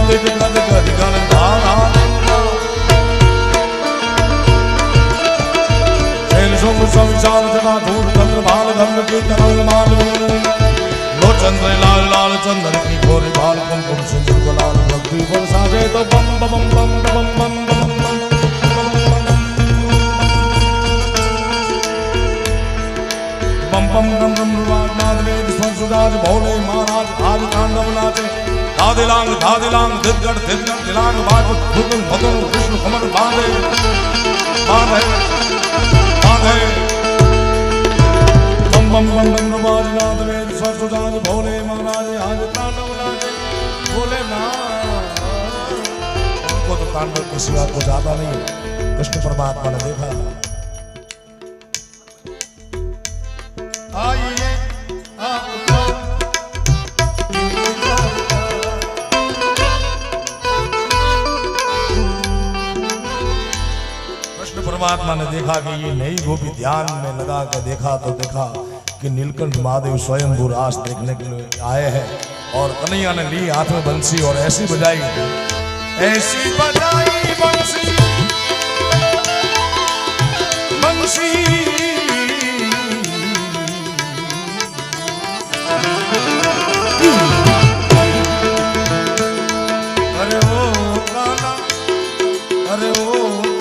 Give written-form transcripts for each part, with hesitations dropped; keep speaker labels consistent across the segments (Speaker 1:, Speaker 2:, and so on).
Speaker 1: तिज गद गद गण धारा शैल शुंभ सविशाल जटा धूल चंद्र भाल गंध की तरंग माल लो चंद्र लाल लाल चंद्र की घोरी भाल कुमकुम सिंदूर गुलाल भक्ति बरसाजे तो बम बम बम बम बम बम बम बम गम गम नाद वेद स्वर सुजाज भोले महाराज आज तांडव नाचे धादिलांग दिदगढ़ दिलांग बाज भुतुन भुतुन कृष्ण कमल बांधे बांधे बांधे बम बम बम बम नवाज नाद वेद स्वर सुजाज भोले महाराज आज तांडव नाचे भोले नाथ। उनको तो तांडव की सिवा कुछ आता नहीं। कृष्ण परमात्मा ने देखा आइए कृष्ण परमात्मा ने देखा कि ये नई गोपी ध्यान में लगा के देखा तो देखा कि नीलकंठ महादेव स्वयंभू रास देखने के लिए आए हैं और कन्हैया ने ली हाथ में बंसी और ऐसी बजाई बंसी बंसी अरे ओ काना अरे ओ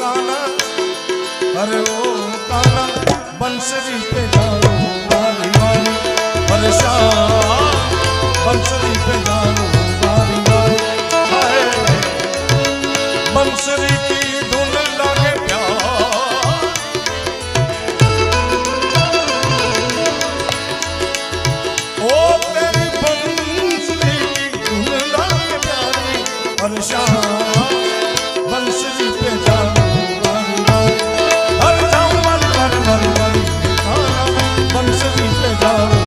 Speaker 1: काना अरे ओ काना बंसरी पे